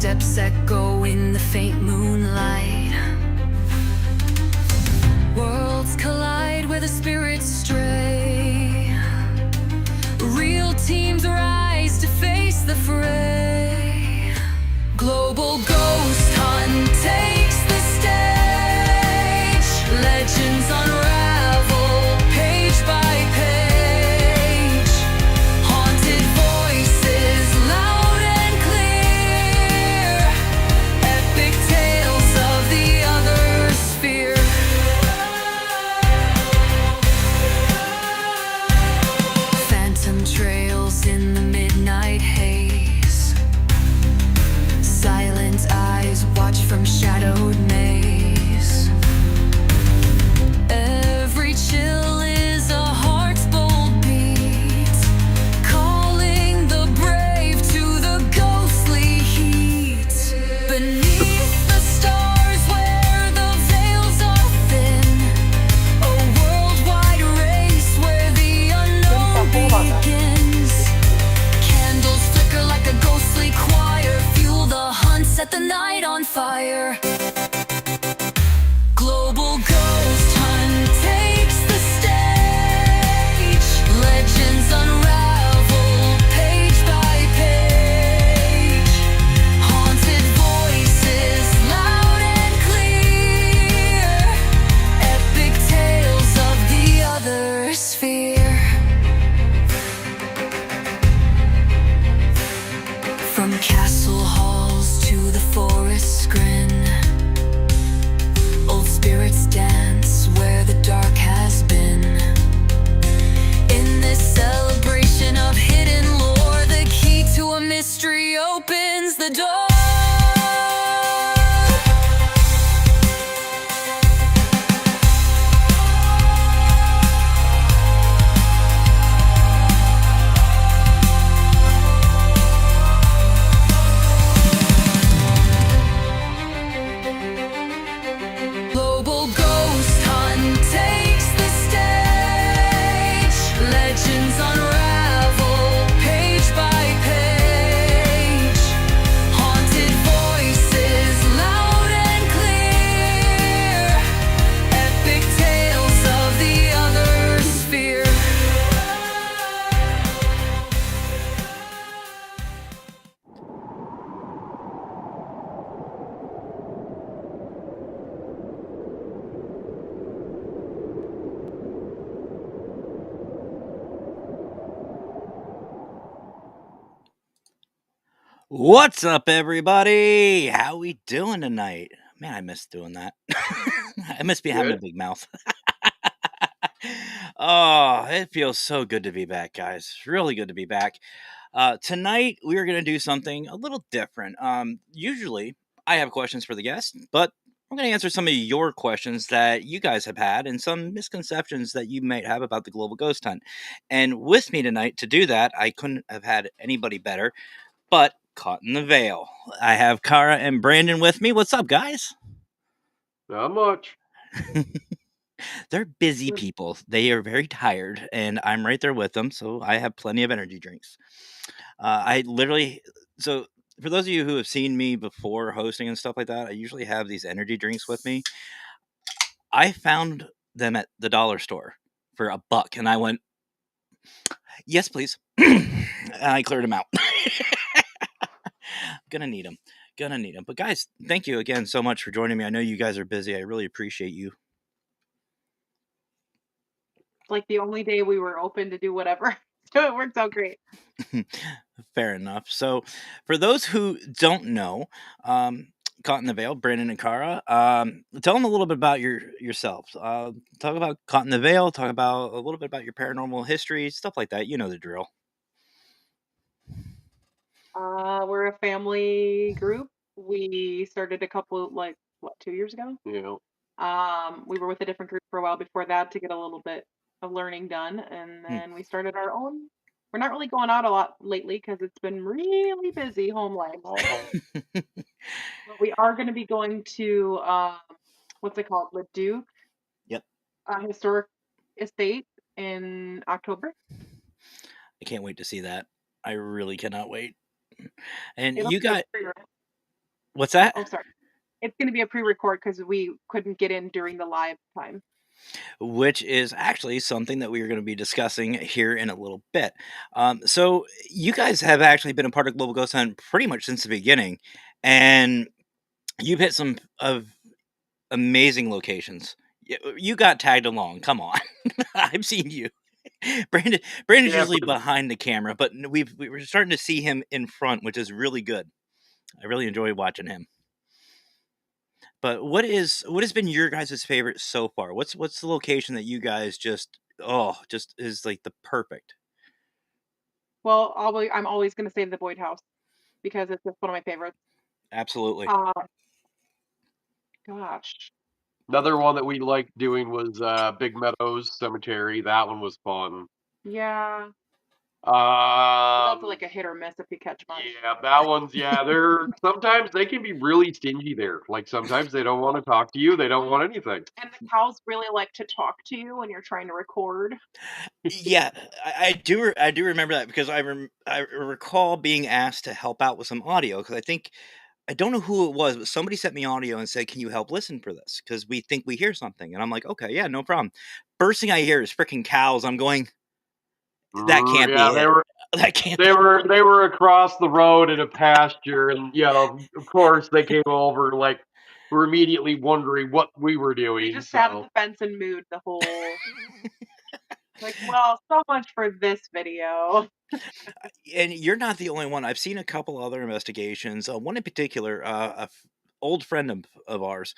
Footsteps echo in the faint moonlight. Worlds collide where the spirits stray. Real teams rise to face the fray. Global ghost hunt takes the stage. Legends unravel page by page. Haunted voices loud and clear. Epic tales of the other sphere. Phantom trails in the midnight haze. Silent eyes watch from shadowed maze. Every chill is a heart's bold beat, calling the brave to the ghostly heat. Beneath the stars where the veils are thin, a worldwide race where the unknown begins. Candles flicker like a ghostly choir, fuel the hunt, set the night on fire. Global ghost hunt takes the stage. Legends unravel page by page. Haunted voices loud and clear. Epic tales of the other sphere. From castle halls to the forest's grin, old spirits dance where the dark has been. In this celebration of hidden lore, the key to a mystery opens the door. Global ghost hunt takes the stage. Legends unravel page by page. Haunted voices loud and clear. Epic tales of the other sphere. What's up, everybody? How we doing tonight? Man, I miss doing that. I miss having a big mouth. Oh, it feels so good to be back, guys. Really good to be back. Tonight we are going to do something a little different. Usually I have questions for the guests, but I'm going to answer some of your questions that you guys have had and some misconceptions that you might have about the global ghost hunt. And with me tonight to do that, I couldn't have had anybody better, but caught in the veil. I have Kara and Brandon with me. What's up, guys? Not much. They're busy people. They are very tired, and I'm right there with them, so I have plenty of energy drinks. So for those of you who have seen me before hosting and stuff like that, I usually have these energy drinks with me. I found them at the dollar store for $1, and I went, yes, please. And I cleared them out. Gonna need them. But guys, thank you again so much for joining me. I know you guys are busy. I really appreciate you. Like the only day we were open to do whatever. So it worked out great. Fair enough. So for those who don't know, Caught in the Veil, Brandon and Kara, tell them a little bit about yourselves. Talk about Caught in the Veil, talk about a little bit about your paranormal history, stuff like that. You know the drill. We're a family group. We started a couple, 2 years ago? Yeah. We were with a different group for a while before that to get a little bit of learning done, and then we started our own. We're not really going out a lot lately because it's been really busy home life. But we are going to be going to what's it called, Leduc Yep. Historic Estate in October. I can't wait to see that. I really cannot wait. And It'll you be a got great ride. What's that? Oh, sorry. It's gonna be a pre-record because we couldn't get in during the live time. Which is actually something that we are going to be discussing here in a little bit. So you guys have actually been a part of Global Ghost Hunt pretty much since the beginning, and you've hit some of amazing locations. You got tagged along. Come on, I've seen you. Brandon's Yeah, usually behind the camera, but we were starting to see him in front, which is really good. I really enjoy watching him. But what has been your guys' favorite so far? What's the location that you guys just is like the perfect? Well, I'm always gonna say the Boyd House because it's just one of my favorites. Absolutely. Uh, gosh, another one that we liked doing was Big Meadows Cemetery. That one was fun. yeah, but that's Um, like a hit or miss if you catch much. yeah, that one's they're sometimes they can be really stingy there. Like sometimes they don't want to talk to you. They don't want anything. And the cows really like to talk to you when you're trying to record. Yeah, I do remember that because I recall being asked to help out with some audio because I don't know who it was, but somebody sent me audio and said, "Can you help listen for this? Because we think we hear something." And I'm like, "Okay, yeah, no problem." First thing I hear is freaking cows. I'm going, "That can't be Yeah, it. That can't they be." were across the road in a pasture, and of course they came over like we're immediately wondering what we were They doing. just sat at So the fence and mooed the whole. Like, well, so much for this video. And you're not the only one. I've seen a couple other investigations. One in particular, old friend of ours.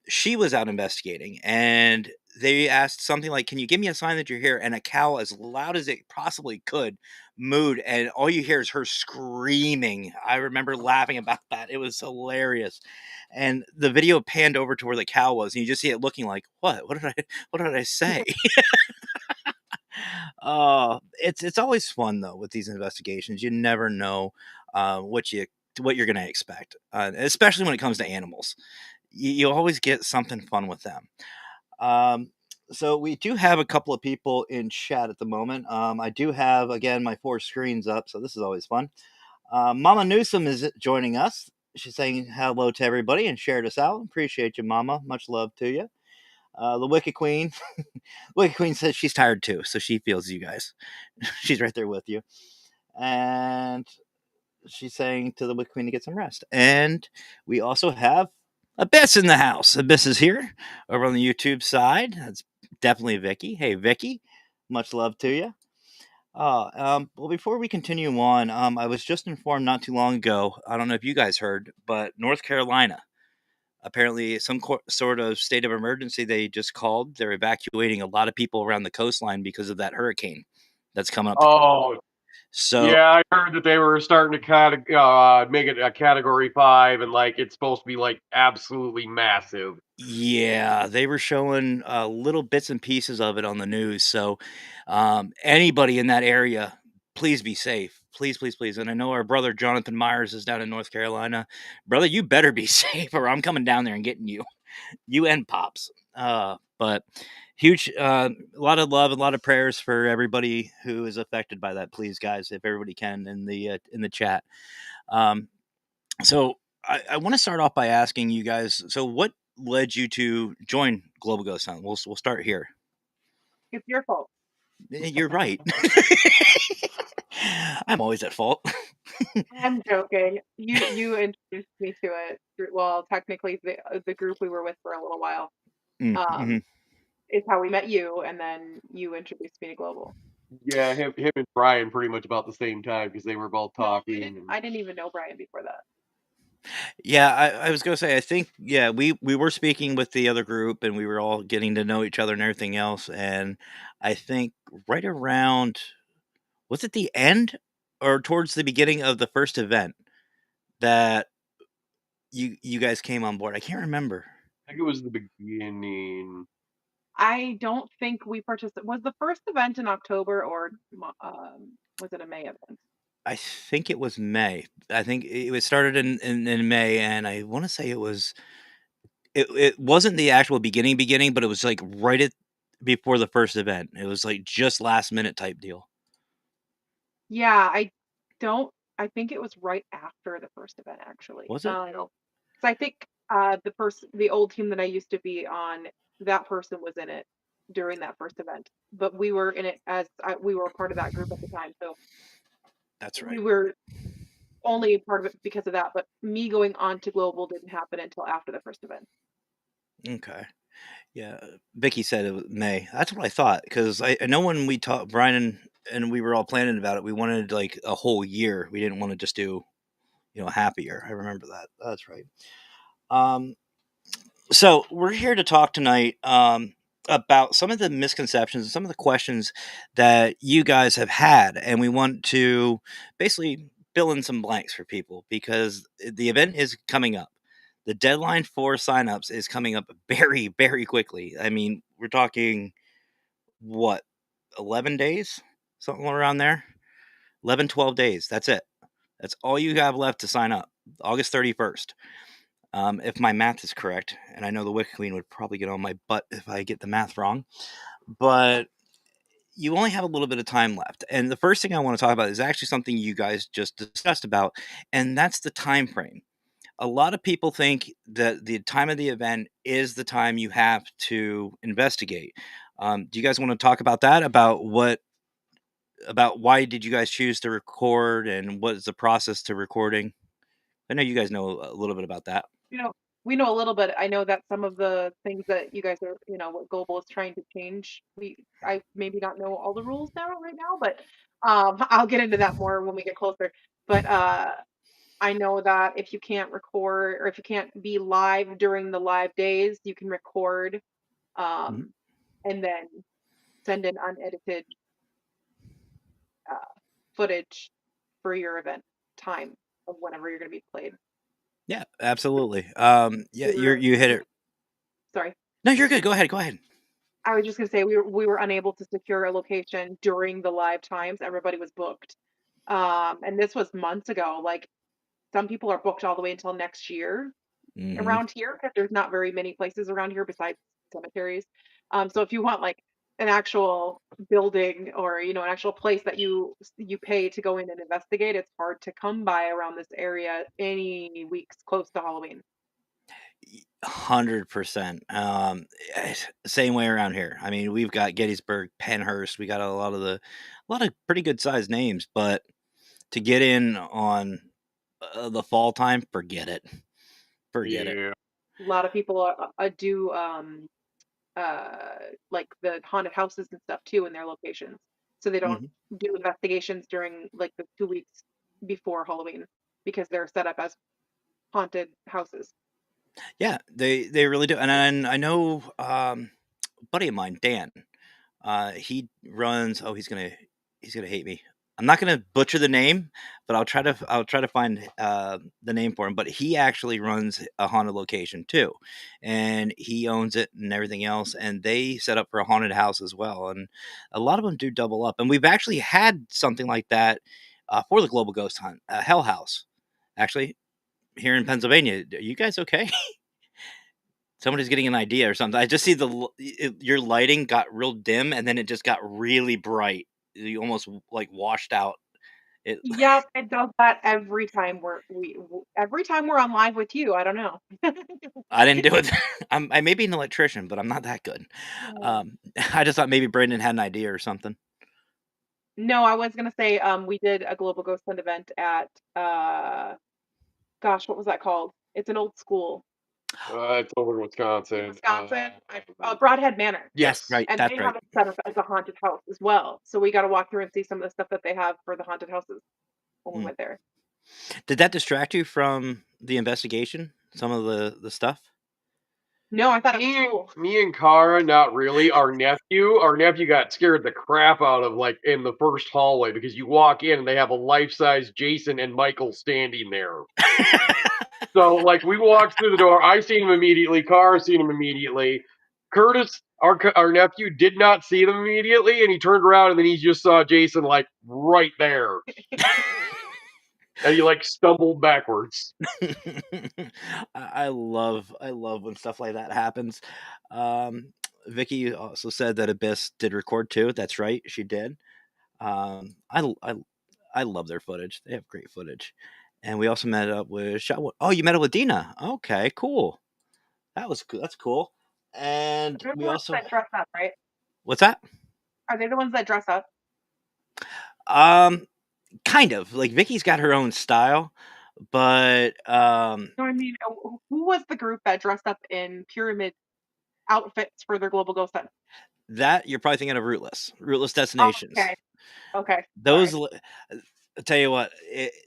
She was out investigating, and they asked something like, "Can you give me a sign that you're here?" And a cow, as loud as it possibly could, mooed, and all you hear is her screaming. I remember laughing about that. It was hilarious. And the video panned over to where the cow was, and you just see it looking like, "What? What did I say?" It's always fun though with these investigations. You never know what you're gonna expect, especially when it comes to animals. You always get something fun with them. Um, so we do have a couple of people in chat at the moment. I do have again my four screens up, so this is always fun. Mama Newsom is joining us. She's saying hello to everybody and shared us out. Appreciate you, Mama. Much love to you. The Wicked Queen. Wicked Queen says she's tired too, so she feels you guys. She's right there with you. And she's saying to the Wicked Queen to get some rest. And we also have Abyss in the house. Abyss is here over on the YouTube side. That's definitely Vicky. Hey, Vicky. Much love to you. Well, before we continue on, I was just informed not too long ago. I don't know if you guys heard, but North Carolina apparently some sort of state of emergency they just called. They're evacuating a lot of people around the coastline because of that hurricane that's coming up. oh So yeah, I heard that they were starting to kind of make it a Category 5, and like it's supposed to be like absolutely massive. yeah, they were showing little bits and pieces of it on the news. So anybody in that area, please be safe. Please, please, please. And I know our brother Jonathan Myers is down in North Carolina. Brother, you better be safe or I'm coming down there and getting you. You and Pops. But huge, a lot of love, a lot of prayers for everybody who is affected by that. Please, guys, if everybody can in the chat. Um, so I want to start off by asking you guys. So, what led you to join Global Ghost Hunt? We'll start here. It's your fault. You're right. I'm always at fault. I'm joking. You introduced me to it. Well, technically, the group we were with for a little while Mm-hmm. um, is how we met you, and then you introduced me to Global. Yeah, him and Brian pretty much about the same time because they were both No, talking. I didn't even know Brian before that. Yeah, I was gonna say I think we were speaking with the other group and we were all getting to know each other and everything else, and I think right around was it the end or towards the beginning of the first event that you guys came on board? I can't remember. I think it was the beginning. I don't think we participated. Was the first event in October or was it a May event? I think it was May. I think it was started in May, and I want to say it wasn't the actual beginning, but it was like right at before the first event. It was like just last minute type deal. Yeah, I don't I think it was right after the first event, actually. Was it? So I think the old team that I used to be on, that person was in it during that first event, but we were in it we were part of that group at the time, so That's we right. were only part of it because of that. But me going on to global didn't happen until after the first event. Okay. Yeah, Vicky said it was May. That's what I thought because I know when we talked, Brian and we were all planning about it. We wanted like a whole year. We didn't want to just do half a year. I remember that. That's right. Um, so we're here to talk tonight about some of the misconceptions and some of the questions that you guys have had, and we want to basically fill in some blanks for people because the event is coming up. The deadline for signups is coming up very, very quickly. I mean, we're talking what, 11 days, something around there, 11, 12 days. That's it. That's all you have left to sign up. August 31st. If my math is correct, and I know the Wicked Queen would probably get on my butt if I get the math wrong, but you only have a little bit of time left. And the first thing I want to talk about is actually something you guys just discussed about, and that's the time frame. A lot of people think that the time of the event is the time you have to investigate. Do you guys want to talk about that? About why did you guys choose to record, and what is the process to recording? I know you guys know a little bit about that. You know, we know a little bit. I know that some of the things that you guys are, what global is trying to change. I maybe not know all the rules now right now, but I'll get into that more when we get closer. But I know that if you can't record or if you can't be live during the live days, you can record Mhm. and then send in unedited uh, footage for your event time of whenever you're going to be played. Yeah, absolutely. Yeah, We were, you hit it. sorry. No, you're good. Go ahead. Go ahead. I was just gonna say we were unable to secure a location during the live times. Everybody was booked. And this was months ago. Like some people are booked all the way until next year Hmm. around here because there's not very many places around here besides cemeteries. So if you want like an actual building or an actual place that you pay to go in and investigate, it's hard to come by around this area any weeks close to Halloween. 100%. Same way around here. I mean, we've got Gettysburg, Pennhurst. We got a lot of pretty good sized names, but to get in on the fall time, forget it. Forget it. Yeah. A lot of people do like the haunted houses and stuff too in their locations. So they don't Hmm. do investigations during like the 2 weeks before Halloween because they're set up as haunted houses. Yeah, they really do. And I know a buddy of mine, Dan. He runs. Oh, he's gonna hate me. I'm not gonna butcher the name, but I'll try to find the name for him. But he actually runs a haunted location too, and he owns it and everything else. And they set up for a haunted house as well. And a lot of them do double up. And we've actually had something like that for the Global Ghost Hunt, Hell House, actually here in Pennsylvania. Are you guys okay? Somebody's getting an idea or something. I just see your lighting got real dim, and then it just got really bright. You almost like washed out. It. Yep, it does that every time every time we're on live with you. I don't know. I didn't do it. I may be an electrician, but I'm not that good. Oh. I just thought maybe Brandon had an idea or something. No, I was gonna say we did a Global Ghost Hunt event at gosh, what was that called? It's an old school. It's over in Wisconsin. Wisconsin, Broadhead Manor. That's Yes. right. And That's they right. have it set up as a haunted house as well. So we got to walk through and see some of the stuff that they have for the haunted houses when we Mm. went there. Did that distract you from the investigation? Some of the stuff. No, I thought it was Me, cool. me and Kara, not really. Our nephew got scared the crap out of like in the first hallway because you walk in and they have a life-size Jason and Michael standing there. So like we walked through the door, I seen him immediately. Kara seen him immediately. Curtis, our nephew, did not see them immediately, and he turned around and then he just saw Jason like right there, and he like stumbled backwards. I love when stuff like that happens. Um, Vicky also said that Abyss did record too. That's right, she did. I I love their footage. They have great footage. And we also met up with Oh, you met up with Dina. Okay, cool. That's cool. And They're the we ones also that dress up, right? What's that? Are they the ones that dress up? Kind of. Like Vicky's got her own style, but No, I mean, who was the group that dressed up in pyramid outfits for their global ghost hunt? that you're probably thinking of Rootless Oh, Destinations. okay. Okay. Those Sorry. I tell you what,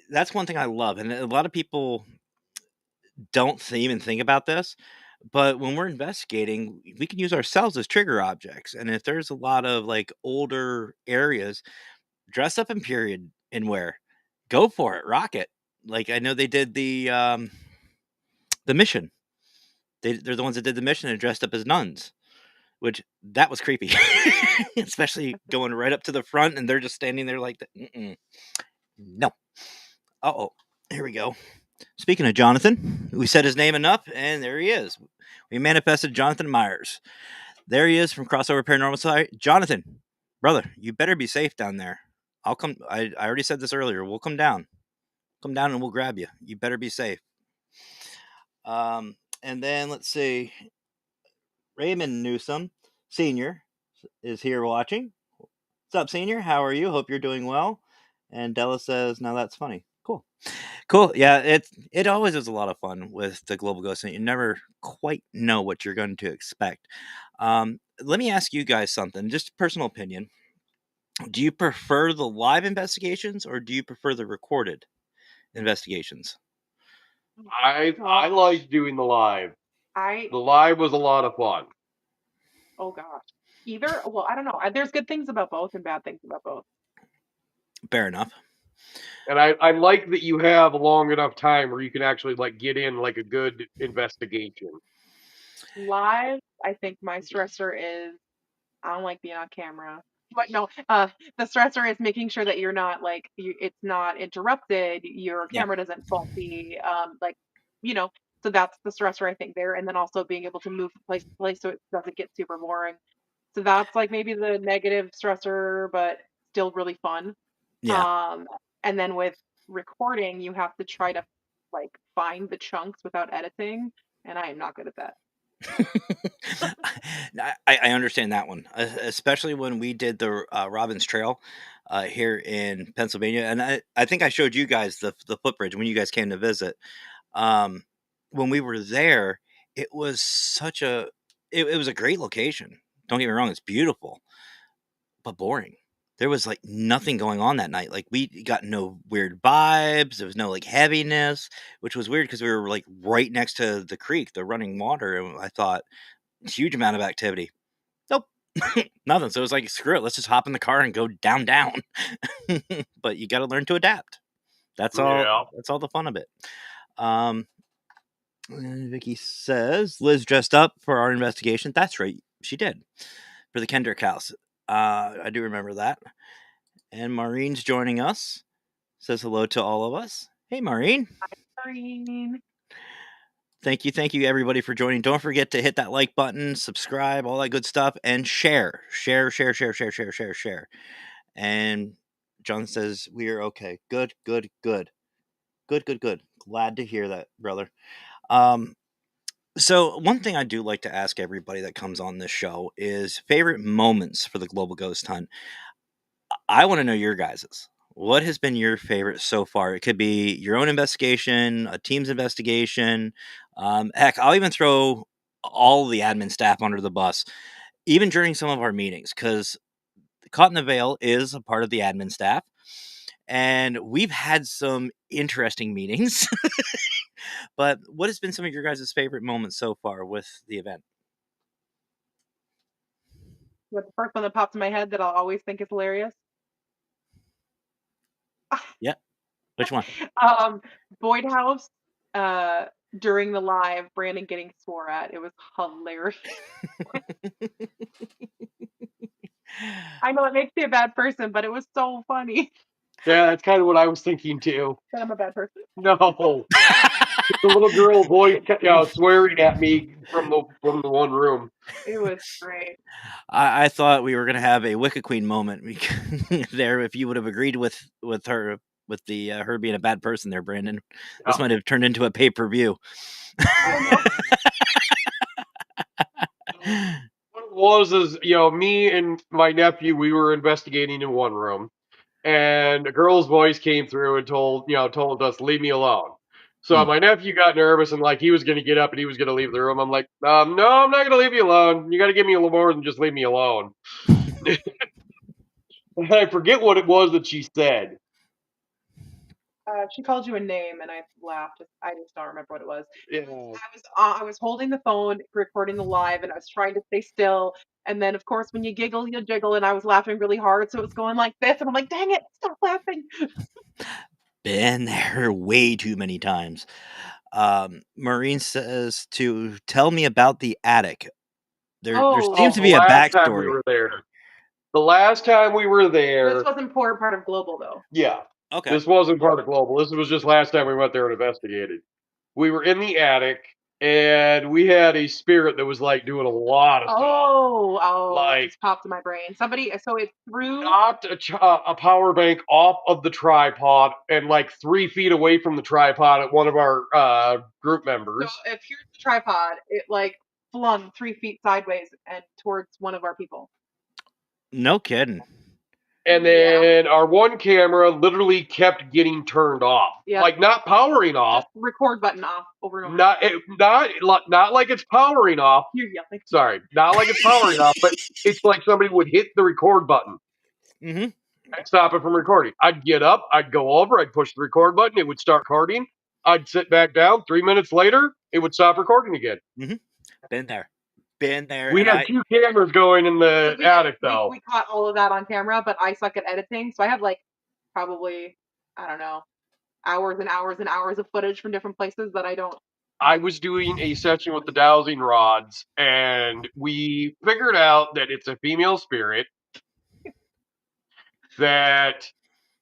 that's one thing I love, and a lot of people don't even think about this. But when we're investigating, we can use ourselves as trigger objects. And if there's a lot of like older areas, dress up in period and wear, go for it, rock it. Like I know they did the mission. They're the ones that did the mission and dressed up as nuns, which that was creepy, especially going right up to the front and they're just standing there like that. No. Oh, here we go. Speaking of Jonathan, we said his name enough, and there he is. We manifested Jonathan Myers. There he is from Crossover Paranormal Site. Jonathan, brother, you better be safe down there. I'll come. I already said this earlier. We'll come down. Come down and we'll grab you. You better be safe. And then let's see. Raymond Newsom, Senior, is here watching. What's up, Senior? How are you? Hope you're doing well. And Della says, "Now that's funny." Cool. Yeah, it always is a lot of fun with the Global Ghost Hunt. You never quite know what you're going to expect. Let me ask you guys something, just personal opinion. Do you prefer the live investigations or do you prefer the recorded investigations? I liked doing the live. I The live was a lot of fun. Oh gosh. Either, well, I don't know. There's good things about both and bad things about both. Fair enough. And I like that you have a long enough time where you can actually like get in like a good investigation. Live, I think my stressor is I don't like being on camera. But no, the stressor is making sure that you're not like it's not interrupted, your Yeah. camera doesn't faulty, like so that's the stressor I think there, and then also being able to move from place to place so it doesn't get super boring. So that's like maybe the negative stressor, but still really fun. Yeah. Um, and then with recording, you have to try to like find the chunks without editing, and I am not good at that. I understand that one, especially when we did the Robbins Trail here in Pennsylvania. And I think I showed you guys the footbridge when you guys came to visit. Um, when we were there, it was it was a great location. Don't get me wrong, it's beautiful, but boring. There was like nothing going on that night. Like we got no weird vibes. There was no like heaviness, which was weird because we were like right next to the creek, the running water. And I thought, huge amount of activity. Nope, nothing. So it was like, screw it. Let's just hop in the car and go down. But you got to learn to adapt. That's all. Yeah. That's all the fun of it. And Vicky says Liz dressed up for our investigation. That's right, she did for the Kendrick house. I do remember that. And Maureen's joining us. Says hello to all of us. Hey, Maureen. Green. Thank you, everybody, for joining. Don't forget to hit that like button, subscribe, all that good stuff, and share. Share. And John says, we are okay. Good. Glad to hear that, brother. So one thing I do like to ask everybody that comes on this show is favorite moments for the Global Ghost Hunt. I want to know your guys's. What has been your favorite so far? It could be your own investigation, a team's investigation. Heck, I'll even throw all the admin staff under the bus, even during some of our meetings, because Caught in the Veil is a part of the admin staff. And we've had some interesting meetings. But what has been some of your guys' favorite moments so far with the event? What's the first one that pops in my head that I'll always think is hilarious? Yeah. Which one? Boyd House, during the live, Brandon getting swore at. It was hilarious. I know it makes me a bad person, but it was so funny Yeah, that's kind of what I was thinking too. that I'm a bad person. No. The little girl voice kept swearing at me from the one room. It was great. I thought we were gonna have a Wicked Queen moment there if you would have agreed with her with the her being a bad person there, Brandon. This Yeah. might have turned into a pay-per-view. Oh no. What it was is, me and my nephew, we were investigating in one room, and a girl's voice came through and told us, leave me alone. So Hmm. my nephew got nervous and like he was going to get up and he was going to leave the room. I'm like, no, I'm not going to leave you alone. You got to give me a little more than just leave me alone. I forget what it was that she said. She called you a name, and I laughed. I just don't remember what it was. Yeah. I was holding the phone, recording the live, and I was trying to stay still. And then, of course, when you giggle, you jiggle, and I was laughing really hard, so it was going like this, and I'm like, "Dang it, stop laughing!" Been there way too many times. Maureen says to tell me about the attic. There Oh, seems to The be a last time we backstory. were there. The last time we were this there, wasn't part of Global though. yeah, Okay. this wasn't part of Global. This was just last time we went there and investigated. We were in the attic, and we had a spirit that was like doing a lot of stuff. Oh, it Like just popped in my brain. Somebody, so it threw. knocked a power bank off of the tripod and like 3 feet away from the tripod at one of our group So members. if here's the tripod, it like flung 3 feet sideways and towards one of our people. No kidding. And then our one camera literally kept getting turned off. Yeah. Like not powering off. Just record button off over and over. Not like it's powering off. You're yelling. Sorry, not like it's powering off, but it's like somebody would hit the record button Mm-hmm. and stop it from recording. I'd get up, I'd go over, I'd push the record button, it would start recording. I'd sit back down. 3 minutes later, it would stop recording again. Mm-hmm. Been there. We had 2 cameras going in the attic, though. We caught all of that on camera, but I suck at editing, so I have like probably, I don't know, hours and hours and hours of footage from different places that I don't. I was doing a session with the dowsing rods, and we figured out that it's a female spirit that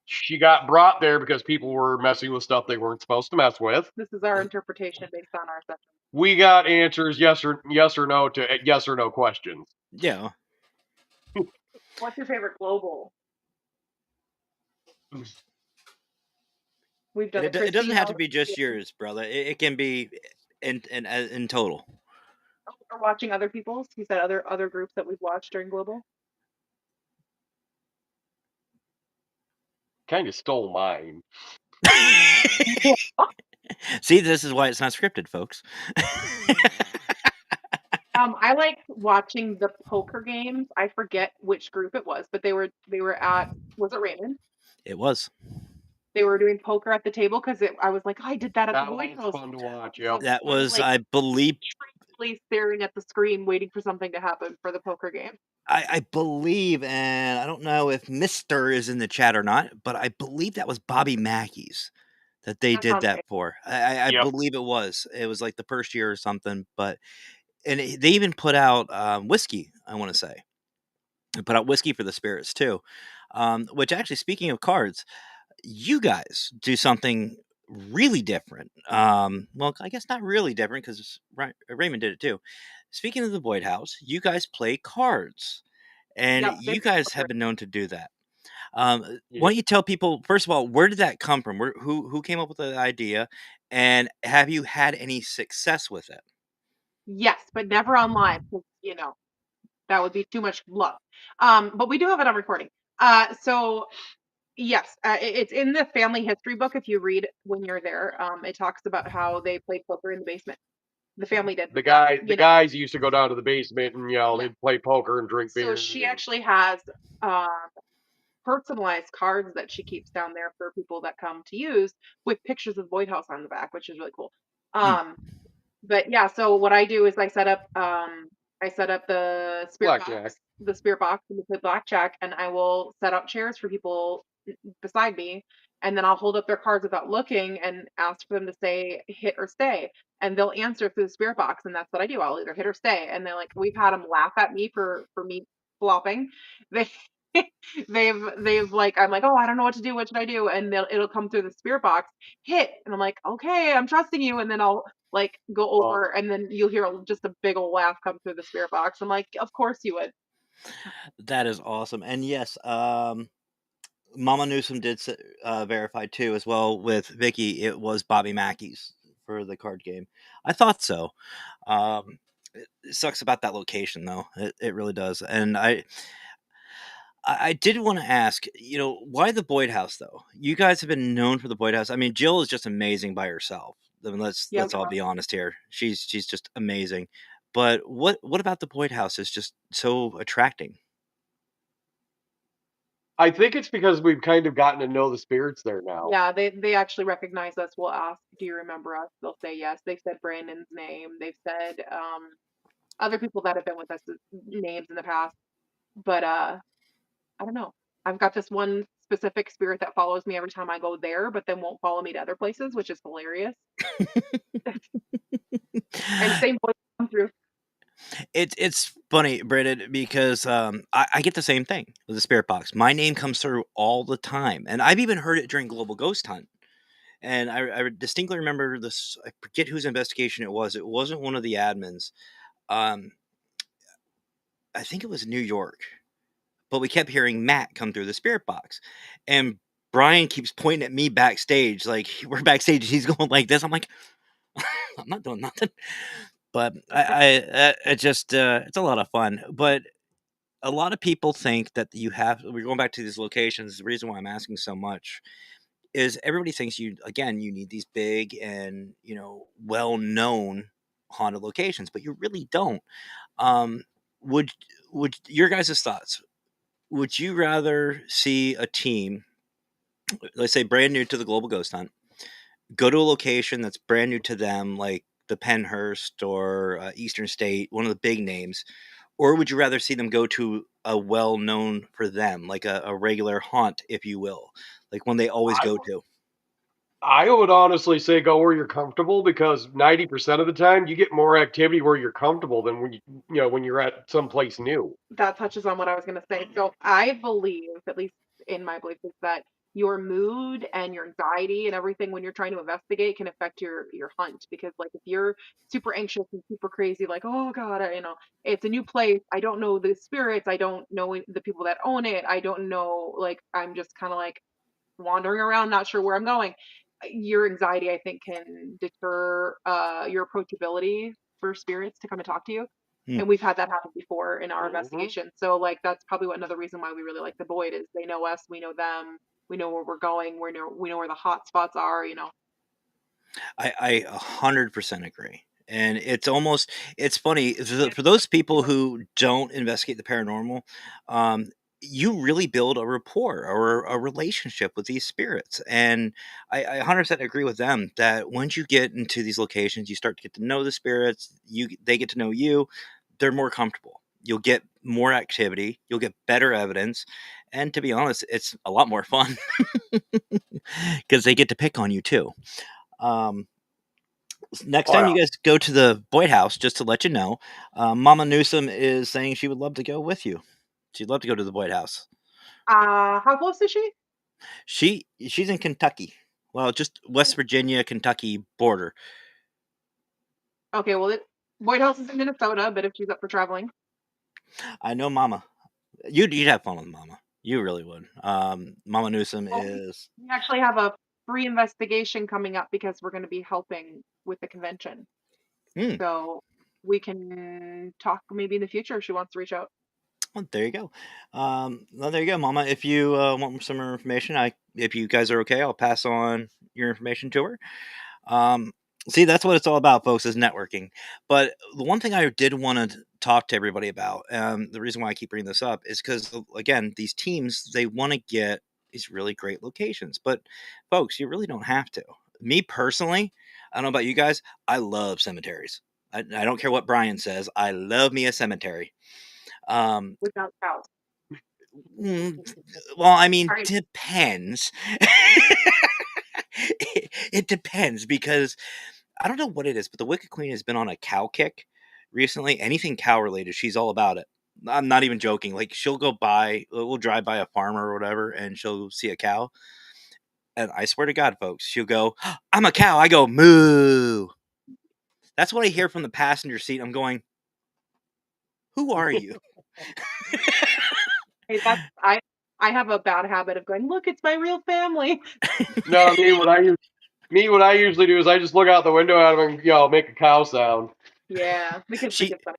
she got brought there because people were messing with stuff they weren't supposed to mess with. This is our interpretation based on our session. We got answers yes or no to yes or no questions. Yeah. What's your favorite global? We've done. It doesn't have to be just yours, brother. It can be in total. Or watching other people's. You said other groups that we've watched during global. Kind of stole mine. See, this is why it's not scripted, folks. I like watching the poker games. I forget which group it was, but they were at, was it Raymond? It was. They were doing poker at the table because I was like, I did that at the That White was House. fun to watch. Yeah, That was, I believe, staring at the screen, waiting for something to happen for the poker game. I believe, and I don't know if Mister is in the chat or not, but I believe that was Bobby Mackey's that they did that for. I believe it was. It was like the first year or something, but they even put out whiskey. I want to say, they put out whiskey for the spirits too. Which actually, speaking of cards, you guys do something really different. Well, I guess not really different because Raymond did it too. Speaking of the Void House, you guys play cards, and you guys have been known to do that. Why don't you tell people, first of all, where did that come from? Who came up with the idea, and have you had any success with it? Yes, but never online. That would be too much luck. But we do have it on recording. So yes, it's in the family history book. If you read when you're there, it talks about how they played poker in the basement. The family did. The guys used to go down to the basement and they'd play poker and drink beer. So she actually has personalized cards that she keeps down there for people that come to use with pictures of Void House on the back, which is really cool. But yeah, so what I do is I set up the spirit box, and we play blackjack, and I will set up chairs for people beside me, and then I'll hold up their cards without looking and ask for them to say hit or stay, and they'll answer through the spirit box, and that's what I do. I'll either hit or stay, and they're like, we've had them laugh at me for me flopping. they've like, I'm like, oh, I don't know what to do. What should I do? And it'll come through the spirit box, hit, and I'm like, okay, I'm trusting you. And then I'll like go over, and then you'll hear just a big old laugh come through the spirit box. I'm like, of course you would. That is awesome. And yes, Mama Newsom did verify too as well with Vicky. It was Bobby Mackey's for the card game. I thought so. It sucks about that location though. It really does. And I did want to ask, why the Boyd House though? You guys have been known for the Boyd House. I mean, Jill is just amazing by herself. I mean, Yeah, let's all be honest here. She's just amazing. But what about the Boyd House is just so attracting? I think it's because we've kind of gotten to know the spirits there now. yeah. They actually recognize us. We'll ask, do you remember us? They'll say yes. They've said Brandon's name. They've said other people that have been with us names in the past. But I don't know. I've got this one specific spirit that follows me every time I go there, but then won't follow me to other places, which is hilarious. And same voice come through. It's funny, Brandon, because I get the same thing with the spirit box. My name comes through all the time, and I've even heard it during Global Ghost Hunt. And I distinctly remember this. I forget whose investigation it was. It wasn't one of the admins. Um, I think it was New York, but we kept hearing Matt come through the spirit box, and Brian keeps pointing at me backstage, like we're backstage. And he's going like this. I'm like, I'm not doing nothing. But it just it's a lot of fun. But a lot of people think that we're going back to these locations. The reason why I'm asking so much is everybody thinks you need these big and well-known haunted locations, but you really don't. Um, would your guys' thoughts? Would you rather see a team, let's say brand new to the Global Ghost Hunt, go to a location that's brand new to them, like the Pennhurst or Eastern State, one of the big names, or would you rather see them go to a well-known for them, like a regular haunt, if you will, like one they always I go to? I would honestly say go where you're comfortable because 90% of the time you get more activity where you're comfortable than when you're at someplace new. That touches on what I was going to say. So I believe, at least in my belief, is that your mood and your anxiety and everything when you're trying to investigate can affect your hunt. Because like if you're super anxious and super crazy, like, oh God, it's a new place. I don't know the spirits. I don't know the people that own it. I don't know, like, I'm just kind of like wandering around, not sure where I'm going. Your anxiety, I think, can deter your approachability for spirits to come and talk to you. Hmm. And we've had that happen before in our Mhm. investigation. So like that's probably another reason why we really like the Boyd is they know us, we know them, we know where we're going, we know where the hot spots are. I 100% agree. And it's funny for those people who don't investigate the paranormal. Um, you really build a rapport or a relationship with these spirits, and I 100% agree with them that once you get into these locations, you start to get to know the spirits. They get to know you. They're more comfortable. You'll get more activity. You'll get better evidence, and to be honest, it's a lot more fun because they get to pick on you too. Um, Next Oh time yeah. you guys go to the Boyd House, just to let you know, Mama Newsom is saying she would love to go with you. She'd love to go to the Boyd House. How close is she? She's in Kentucky. Well, just West Virginia, Kentucky border. Okay, well Boyd House is in Minnesota, but if she's up for traveling. I know Mama. You'd have fun with Mama. You really would. Mama Newsom Well, is. we actually have a free investigation coming up because we're going to be helping with the convention. Hmm. So we can talk maybe in the future if she wants to reach out. Well, there you go. Well, there you go, Mama. If you want some more information, if you guys are okay, I'll pass on your information to her. Um, See, that's what it's all about, folks, is networking. But the one thing I did want to talk to everybody about, the reason why I keep bringing this up is because, again, these teams, they want to get these really great locations. But, folks, you really don't have to. Me personally, I don't know about you guys, I love cemeteries. I don't care what Brian says. I love me a cemetery. Um, Without cows. well, I mean, All right. depends. It depends because I don't know what it is, but the Wicked Queen has been on a cow kick recently. Anything cow related, she's all about it. I'm not even joking. Like she'll go by, we'll drive by a farmer or whatever, and she'll see a cow. And I swear to God, folks, she'll go, "I'm a cow." I go, "Moo." That's what I hear from the passenger seat. I'm going, "Who are you?" Hey, that's I have a bad habit of going, look, it's my real family. No, what I usually do is I just look out the window at them and make a cow sound. Yeah, we can think She it's funny.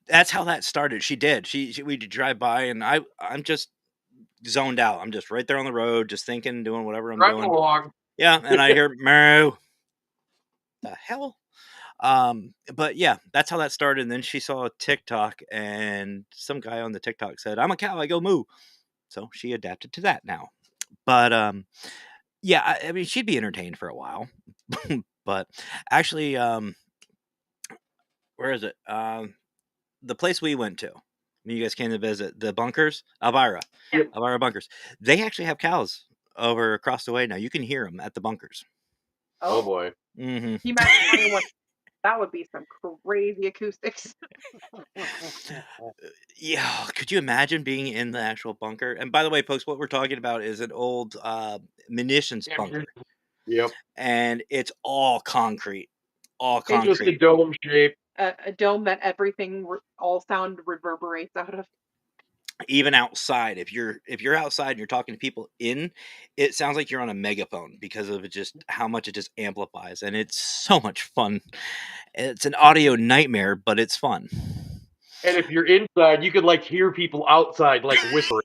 That's how that started. She did. We'd drive by, and I'm just zoned out. I'm just right there on the road, just thinking, doing whatever I'm Driving doing. along. Yeah, and I hear moo. The hell? But yeah, that's how that started. And then she saw a TikTok, and some guy on the TikTok said, "I'm a cow. I go moo." So she adapted to that now. But yeah, I mean, she'd be entertained for a while. But actually, where is it? The place we went to when you guys came to visit, the bunkers, Elvira, Yep. Elvira bunkers. They actually have cows over across the way now. You can hear them at the bunkers. Oh Oh, boy. Hmm you imagine having one. That would be some crazy acoustics. Yeah, could you imagine being in the actual bunker? And by the way, folks, what we're talking about is an old munitions bunker, Yep. and it's all concrete, all It's just a concrete. dome shape. A dome that everything all sound reverberates out of. Even outside, if you're outside and you're talking to people in, it sounds like you're on a megaphone because of just how much it just amplifies, and it's so much fun. It's an audio nightmare, but it's fun. And if you're inside, you could hear people outside whispering.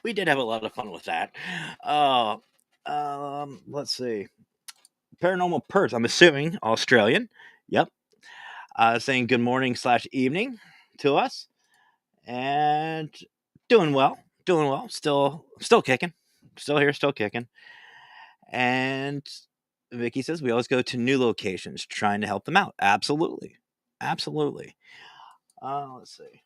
We did have a lot of fun with that. Uh, let's see. Paranormal Perth. I'm assuming Australian. Yep. Saying good morning / evening to us, and doing well. Doing well. Still kicking. Still here. Still kicking. And Vicky says we always go to new locations, trying to help them out. Absolutely. Absolutely. Let's see.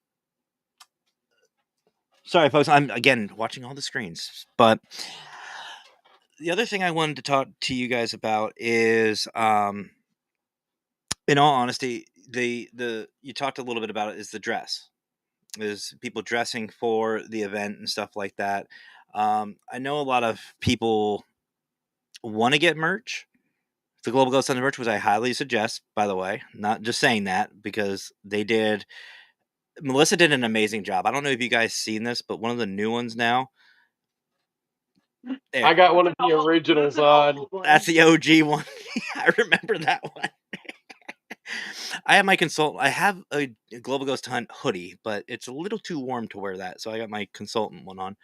Sorry, folks. I'm again watching all the screens, but the other thing I wanted to talk to you guys about is, in all honesty, the you talked a little bit about it, is the dress, is people dressing for the event and stuff like that. I know a lot of people want to get merch. The Global Ghost Hunter merch, which I highly suggest, by the way. Not just saying that, because Melissa did an amazing job. I don't know if you guys seen this, but one of the new ones now. I There. got one of the originals on. That's the OG one. I remember that one. I have my consultant. I have a Global Ghost Hunt hoodie, but it's a little too warm to wear that, so I got my consultant one on.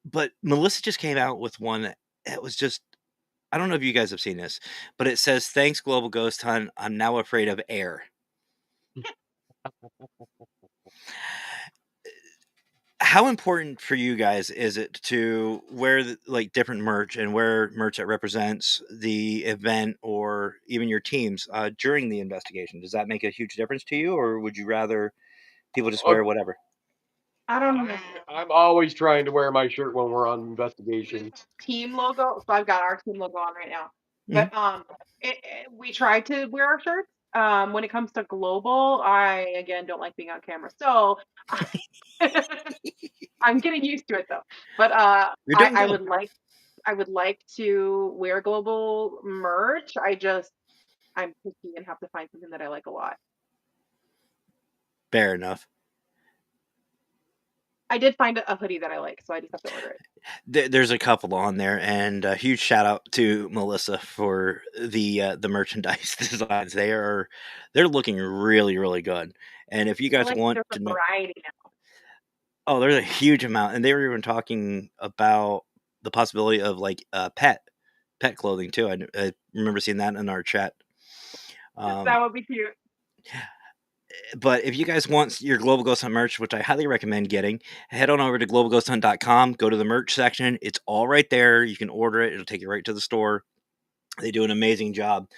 But Melissa just came out with one that was just. I don't know if you guys have seen this, but it says, "Thanks, Global Ghost Hunt. I'm now afraid of air." How important for you guys is it to wear different merch and wear merch that represents the event or even your teams during the investigation? Does that make a huge difference to you, or would you rather people just wear whatever? I don't know. I'm always trying to wear my shirt when we're on investigation. Team logo. So I've got our team logo on right now. Mhm. But we try to wear our shirts. When it comes to global, I again don't like being on camera, so I'm getting used to it though. But You're doing I good. would like to wear global merch. I'm picky and have to find something that I like a lot. Fair enough. I did find a hoodie that I like, so I just have to order it. There's a couple on there, and a huge shout out to Melissa for the merchandise designs. They're looking really, really good. And if you I guys like want there's to a know, variety now. oh, there's a huge amount, and they were even talking about the possibility of pet clothing too. I remember seeing that in our chat. That would be cute. But if you guys want your Global Ghost Hunt merch, which I highly recommend getting, head on over to globalghosthunt.com, go to the merch section. It's all right there. You can order it. It'll take you right to the store. They do an amazing job.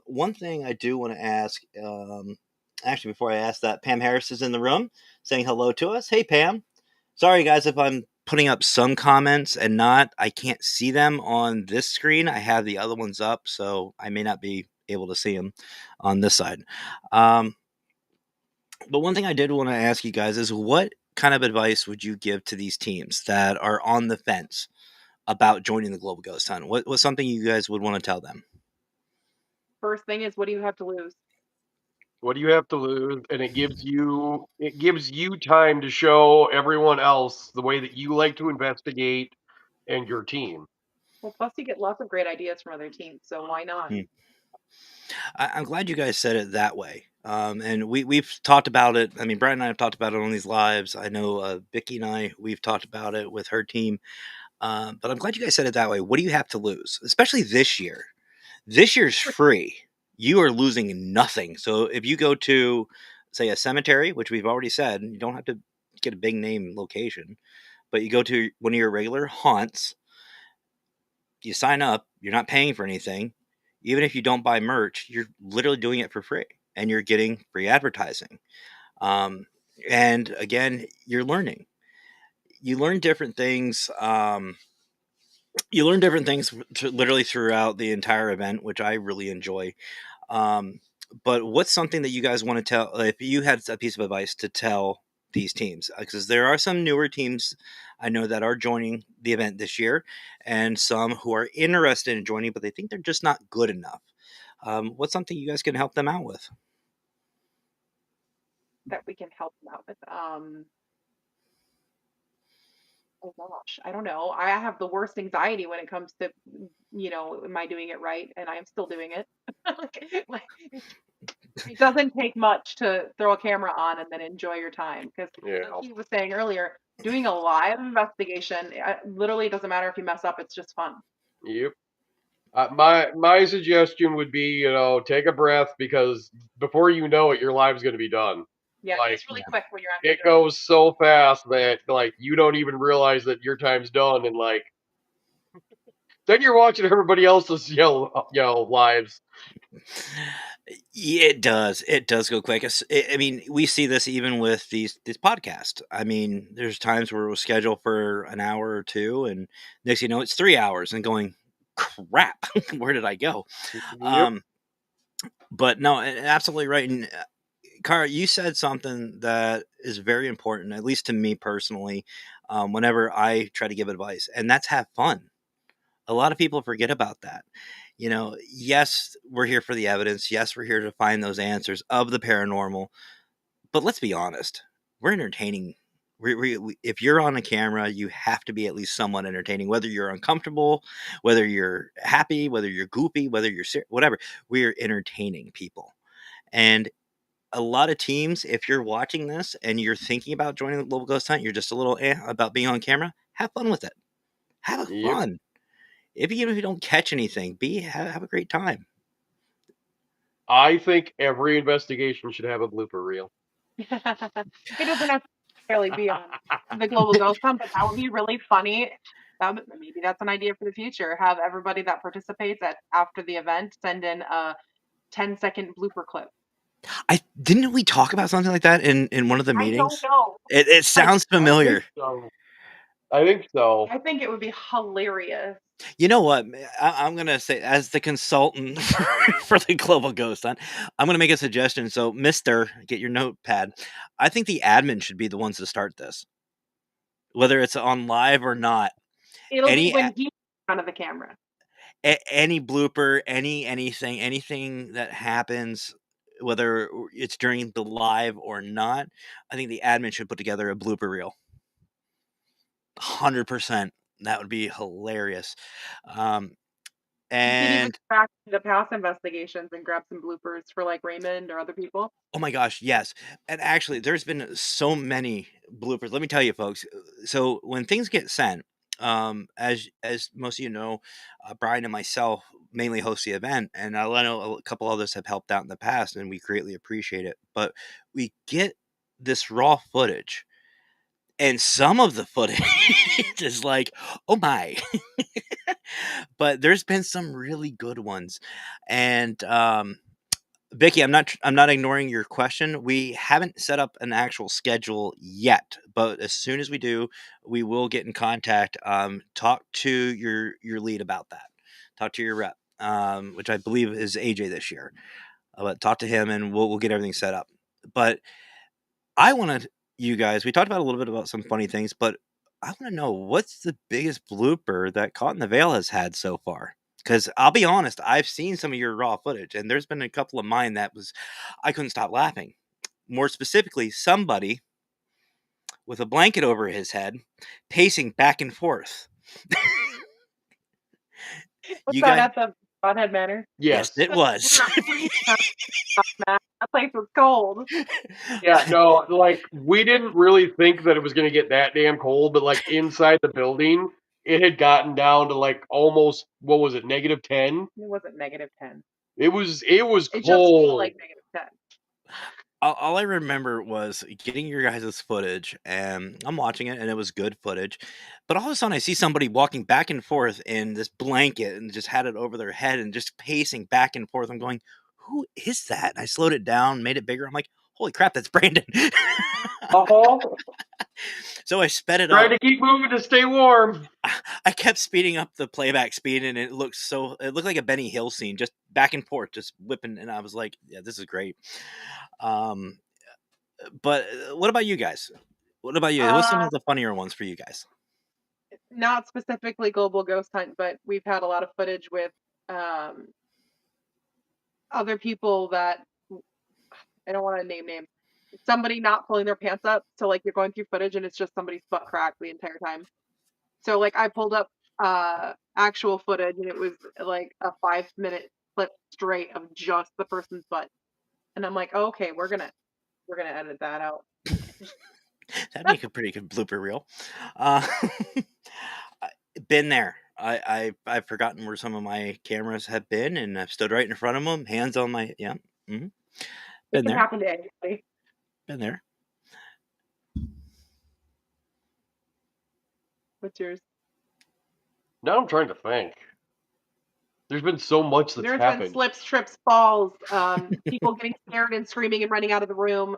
One thing I do want to ask, actually, before I ask that, Pam Harris is in the room saying hello to us. Hey, Pam. Sorry, guys, if I'm putting up some comments and I can't see them on this screen. I have the other ones up, so I may not be able to see them on this side. But one thing I did want to ask you guys is what kind of advice would you give to these teams that are on the fence about joining the Global Ghost Hunt? What's something you guys would want to tell them? First thing is, what do you have to lose? What do you have to lose? And it gives you time to show everyone else the way that you like to investigate and your team. Well, plus you get lots of great ideas from other teams, so why not? I'm glad you guys said it that way. And we've talked about it. I mean, Brian and I have talked about it on these lives. I know Vicky and we've talked about it with her team. But I'm glad you guys said it that way. What do you have to lose? Especially this year. This year's free. You are losing nothing. So if you go to, say, a cemetery, which we've already said, you don't have to get a big name location, but you go to one of your regular haunts, you sign up, you're not paying for anything. Even if you don't buy merch, you're literally doing it for free and you're getting free advertising. Um, and again, you're learning. You learn different things. You learn different things literally throughout the entire event, which I really enjoy. Um, but what's something that you guys want to tell? If you had a piece of advice to tell these teams, because there are some newer teams I know that are joining the event this year, and some who are interested in joining, but they think they're just not good enough. What's something you guys can help them out with? That we can help them out with. Oh gosh, I don't know. I have the worst anxiety when it comes to, am I doing it right? And I am still doing it. Like, it doesn't take much to throw a camera on and then enjoy your time. Because Yeah. like he was saying earlier, doing a live investigation, literally doesn't matter if you mess up, it's just fun. Yep. My suggestion would be, take a breath because before you know it, your live's going to be done. Yeah, Like, it's really quick when you're it after goes so fast that like you don't even realize that your time's done, and like then you're watching everybody else's lives. Yeah, it does. It does go quick. I mean, we see this even with these podcasts. I mean, there's times where we'll schedule for an hour or two, and next you know, it's 3 hours, and going, crap, where did I go? Yep. Um, but no, absolutely right. And Cara, you said something that is very important, at least to me personally. Whenever I try to give advice, and that's have fun. A lot of people forget about that. You know, yes, we're here for the evidence. Yes, we're here to find those answers of the paranormal. But let's be honest, we're entertaining. If you're on a camera, you have to be at least somewhat entertaining, whether you're uncomfortable, whether you're happy, whether you're goofy, whether you're whatever. We're entertaining people. And a lot of teams, if you're watching this and you're thinking about joining the Global Ghost Hunt, you're just a little about being on camera, have fun with it. Have Yep. fun. Even if you don't catch anything, have a great time. I think every investigation should have a blooper reel. it doesn't necessarily be on the Global Ghost Hunt, but that would be really funny. Maybe that's an idea for the future. Have everybody that participates after the event send in a 10-second blooper clip. Didn't we talk about something like that in one of the I meetings? don't know. It sounds familiar. I think so. I think it would be hilarious. You know what? I'm gonna say, as the consultant for the Global Ghost Hunt, I'm gonna make a suggestion. So, Mister, get your notepad. I think the admin should be the ones to start this, whether it's on live or not. It'll be Any when he's in front of the camera. any blooper, anything that happens, whether it's during the live or not, I think the admin should put together a blooper reel. 100%. That would be hilarious. You can even And go back to the past investigations and grab some bloopers for like Raymond or other people. oh my gosh, yes. And actually, there's been so many bloopers. Let me tell you, folks. So when things get sent, as most of you know, Brian and myself mainly host the event, and I know a couple others have helped out in the past, and we greatly appreciate it. But we get this raw footage, and some of the footage is like, oh my. But there's been some really good ones, and Vicky, I'm not ignoring your question. We haven't set up an actual schedule yet, but as soon as we do, we will get in contact. Talk to your lead about that. Talk to your rep, which I believe is AJ this year. But talk to him, and we'll get everything set up. But I want you guys. We talked about a little bit about some funny things, but I want to know what's the biggest blooper that Caught in the Veil has had so far. Because I'll be honest, I've seen some of your raw footage, and there's been a couple of mine that was I couldn't stop laughing. More specifically, somebody with a blanket over his head, pacing back and forth. Was You that guys, at the Broadhead Manor? yes, Yes. it was. That place was cold. Yeah, no, like we didn't really think that it was going to get that damn cold, but like inside the building, it had gotten down to like almost what was it, -10? It wasn't -10. It was It just felt cold. like -10. All I remember was getting your guys' footage, and I'm watching it, and it was good footage. But all of a sudden, I see somebody walking back and forth in this blanket and just had it over their head and just pacing back and forth. I'm going, who is that? And I slowed it down, made it bigger. I'm like, holy crap, that's Brandon. Uh-huh. So I sped it Trying up. to keep moving to stay warm. I kept speeding up the playback speed, and it looked like a Benny Hill scene, just back and forth, just whipping. And I was like, yeah, this is great. But what about you guys? What about you? What's some of the funnier ones for you guys? Not specifically Global Ghost Hunt, but we've had a lot of footage with um, other people that I don't want to name names. Somebody not pulling their pants up, so like you're going through footage and it's just somebody's butt crack the entire time. So like I pulled up actual footage and it was like a 5-minute clip straight of just the person's butt, and I'm like, oh, okay, we're gonna edit that out. That'd make a pretty good blooper reel. Uh, been there. I've forgotten where some of my cameras have been, and I've stood right in front of them, hands on my It Been can there. happen to anybody. Been there. What's yours? Now I'm trying to think. There's been so much that's There's been happened. slips, trips, falls, people getting scared and screaming and running out of the room.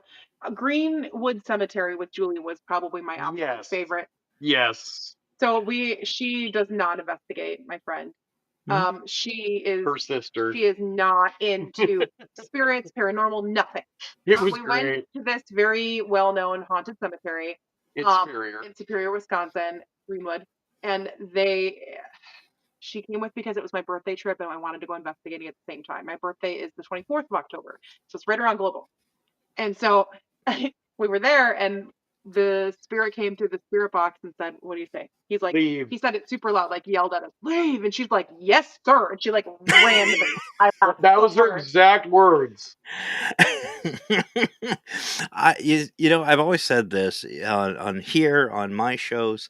Greenwood Cemetery with Julie was probably my absolute Yes. favorite. Yes. So she does not investigate, my friend. She Her sister. is not into spirits, paranormal, nothing. It was We went great. to this very well-known haunted cemetery It's Superior. in Superior, Wisconsin, Greenwood, and she came with because it was my birthday trip and I wanted to go investigating at the same time. My birthday is the 24th of October, so it's right around Global. And so we were there, and the spirit came through the spirit box and said, "What do you say?" He's like, Leave. he said it super loud, like yelled at us, "Leave!" And she's like, "Yes, sir!" And she like ran to the. I laughed That so was her hard. exact words. I've always said this on here on my shows.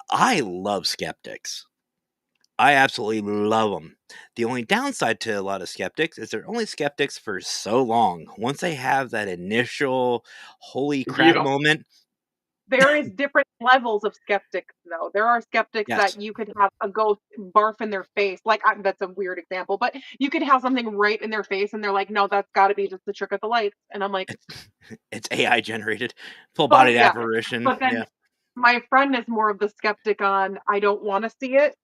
I love skeptics. I absolutely love them. The only downside to a lot of skeptics is they're only skeptics for so long. Once they have that initial holy crap Yeah. moment, There is different levels of skeptics, though. There are skeptics yes, that you could have a ghost barf in their face. Like, that's a weird example, but you could have something right in their face, and they're like, "No, that's got to be just the trick of the lights." And I'm like, it's AI generated, full "But body yeah." apparition. But then Yeah, my friend is more of the skeptic on, I don't want to see it.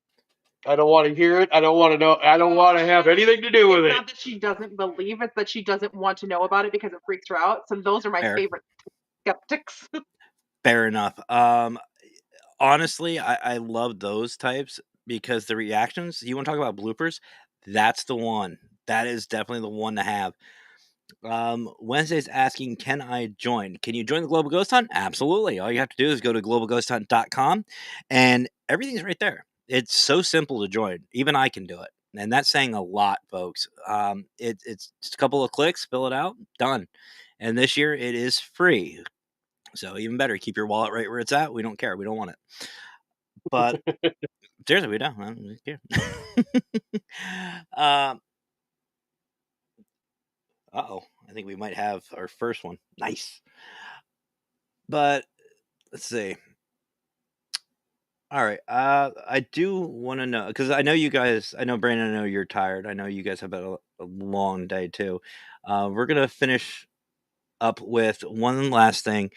I don't want to hear it. I don't want to know. I don't want to have anything to do with It's it. not that she doesn't believe it, that she doesn't want to know about it because it freaks her out. So those are my fair, favorite skeptics. fair enough. Honestly, I love those types because the reactions. You want to talk about bloopers? That's the one. That is definitely the one to have. Wednesday's asking, can I join? Can you join the Global Ghost Hunt? Absolutely. All you have to do is go to globalghosthunt.com and everything's right there. It's so simple to join. Even I can do it. And that's saying a lot, folks. It's just a couple of clicks, fill it out, done. And this year it is free. So even better, keep your wallet right where it's at. We don't care. We don't want it. But seriously, we don't. I don't care. Uh-oh. I think we might have our first one. Nice. But let's see. All right. I do want to know because I know you guys. I know Brandon. I know you're tired. I know you guys have a long day too. We're gonna finish up with one last thing.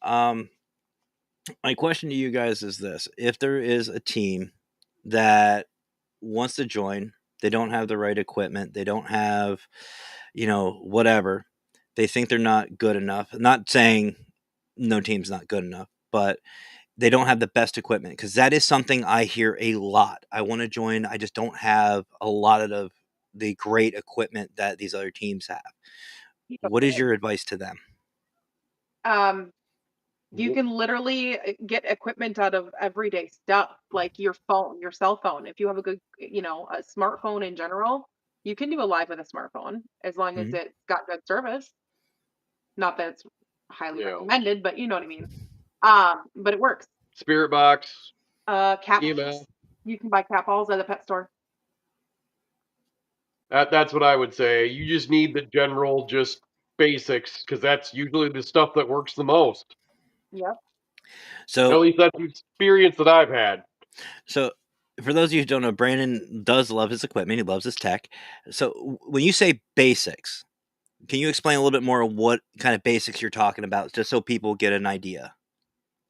My question to you guys is this: if there is a team that wants to join, they don't have the right equipment, they don't have, whatever. They think they're not good enough. Not saying no team's not good enough, but they don't have the best equipment, because that is something I hear a lot. I want to join. I just don't have a lot of the great equipment that these other teams have. What is your advice to them? You can literally get equipment out of everyday stuff, like your phone, your cell phone. If you have a good, a smartphone in general, you can do a live with a smartphone as long as Mhm. it's got good service. Not that it's highly Yeah. recommended, but you know what I mean. But it works. Spirit box, Cat EMF. balls. You can buy cat balls at the pet store. That's what I would say. You just need the general, just basics, because that's usually the stuff that works the most. Yep. At So, least that's the experience that I've had. so for those of you who don't know, Brandon does love his equipment. He loves his tech. So, when you say basics, can you explain a little bit more of what kind of basics you're talking about, just so people get an idea?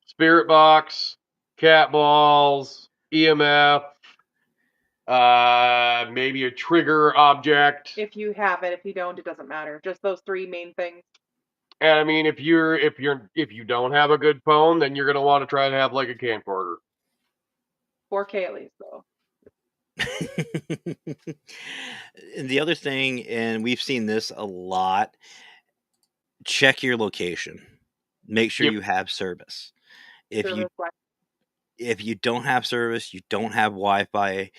Spirit box, cat balls, EMF, maybe a trigger object. If you have it, if you don't, it doesn't matter. Just those three main things. And I mean, if you don't have a good phone, then you're gonna want to try to have like a camcorder. 4K at least, though. And the other thing, and we've seen this a lot, check your location. Make sure Yep. you have service. If you Service wise. if you don't have service, you don't have Wi-Fi,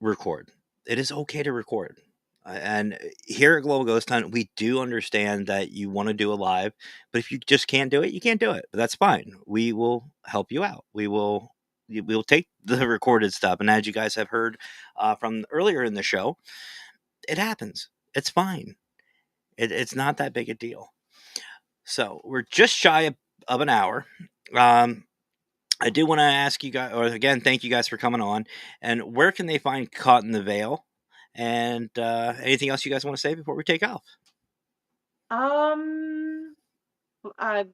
record. It is okay to record. And here at Global Ghost Hunt, we do understand that you want to do a live, but if you just can't do it, you can't do it. But that's fine. We will help you out. We'll take the recorded stuff. And as you guys have heard from earlier in the show, it happens. It's fine. It's not that big a deal. So we're just shy of an hour. I do want to ask you guys, or again, thank you guys for coming on. And where can they find Caught in the Veil? And anything else you guys want to say before we take off?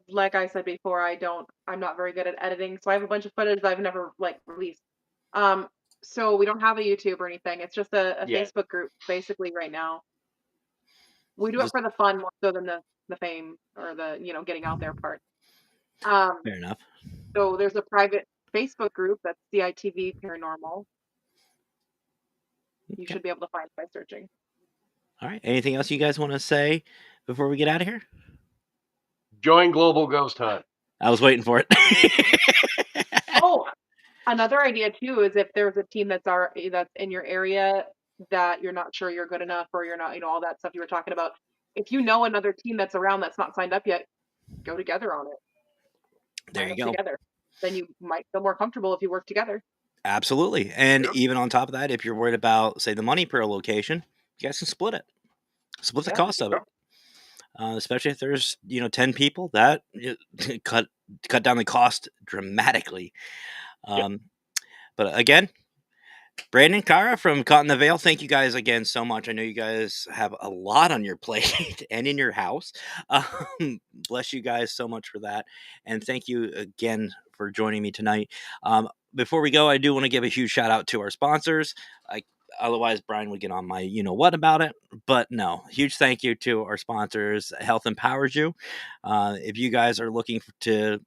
Like I said before, I'm not very good at editing, so I have a bunch of footage I've never released. So we don't have a YouTube or anything. It's just a Yeah. Facebook group basically right now. We do it Just- for the fun more so than the fame or the, getting out there part. Um, Fair enough. so there's a private Facebook group that's CITV Paranormal. You Okay. should be able to find by searching. All right. Anything else you guys want to say before we get out of here? Join Global Ghost Hunt. I was waiting for it. Oh, another idea too is if there's a team that's in your area that you're not sure you're good enough, or you're not, all that stuff you were talking about. If you know another team that's around that's not signed up yet, go together on it. There Sign you up go. together. Then you might feel more comfortable if you work together. Absolutely. And Yeah. even on top of that, if you're worried about, say, the money per location, you guys can split it. Split the Yeah. cost of it. Especially if there's 10 people, that cut down the cost dramatically. But again, Brandon, Kara from Caught in the Veil, thank you guys again so much. I know you guys have a lot on your plate and in your house. Bless you guys so much for that. And thank you again for joining me tonight. Before we go, I do want to give a huge shout out to our sponsors. Otherwise, Brian would get on my what about it. But no, huge thank you to our sponsors. Health empowers you. If you guys are looking to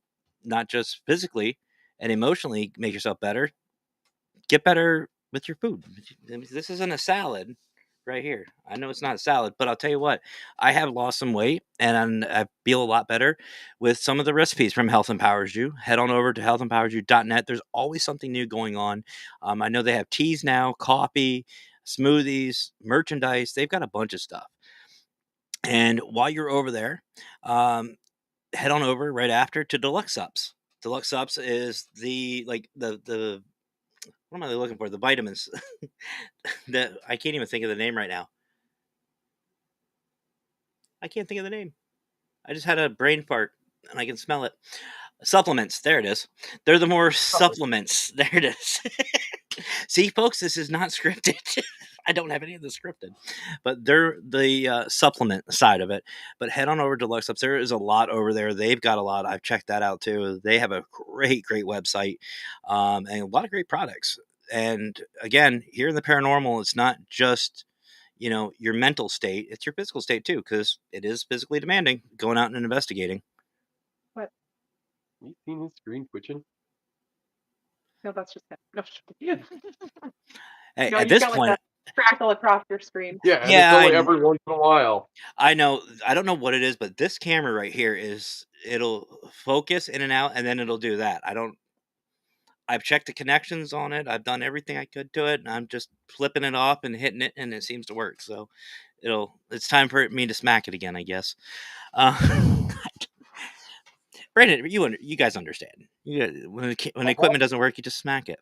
not just physically and emotionally make yourself better, get better with your food. This isn't a salad right here. I know it's not a salad, but I'll tell you what, I have lost some weight and I feel a lot better with some of the recipes from Health Empowers You. Head on over to healthempowersyou.net. There's always something new going on. I know they have teas now, coffee, smoothies, merchandise. They've got a bunch of stuff. And while you're over there, head on over right after to Deluxe Ups. Deluxe Ups is the what am I looking for? The vitamins that I can't even think of the name right now. I can't think of the name. I just had a brain fart and I can smell it. Supplements. There it is. They're the more supplements. There it is. See, folks, this is not scripted. I don't have any of this scripted, but they're the supplement side of it. But head on over to Deluxe Ups. There is a lot over there. They've got a lot. I've checked that out too. They have a great website and a lot of great products. And again, here in the paranormal, it's not just your mental state, it's your physical state too, because it is physically demanding going out and investigating. What? You seen his screen twitching? No, that's just him. No, Hey, no, at you've this got like point, a crackle across your screen. Yeah, and yeah, it's only every once in a while. I know. I don't know what it is, but this camera right here it'll focus in and out, and then it'll do that. I've checked the connections on it. I've done everything I could to it, and I'm just flipping it off and hitting it, and it seems to work. So it's time for me to smack it again, I guess. Brandon, you guys understand. When the equipment doesn't work, you just smack it.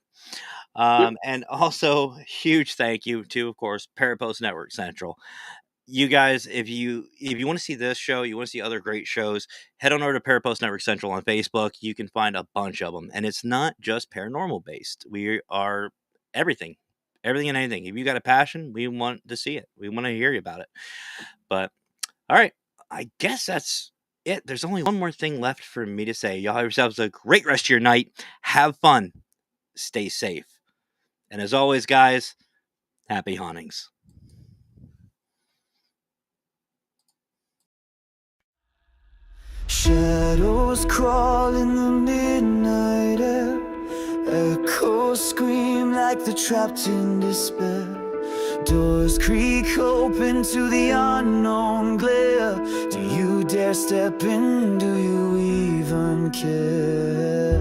And also, huge thank you to, of course, Parapost Network Central. You guys, if you want to see this show, you want to see other great shows, head on over to Parapost Network Central on Facebook. You can find a bunch of them, and it's not just paranormal based. We are everything and anything. If you got a passion, we want to see it. We want to hear about it. But all right, I guess that's it. There's only one more thing left for me to say. Y'all have yourselves a great rest of your night. Have fun. Stay safe. And as always, guys, happy hauntings. Shadows crawl in the midnight air. Echoes scream like they're trapped in despair. Doors creak open to the unknown glare. Do you dare step in? Do you even care?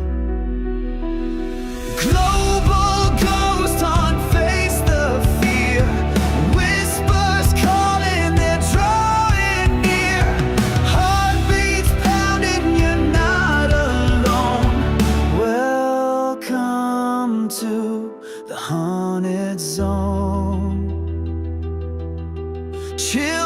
Global ghost hunt, face the fear. Whispers calling, they're drawing near. Heartbeats pounding, you're not alone. Welcome to the haunted zone. Chill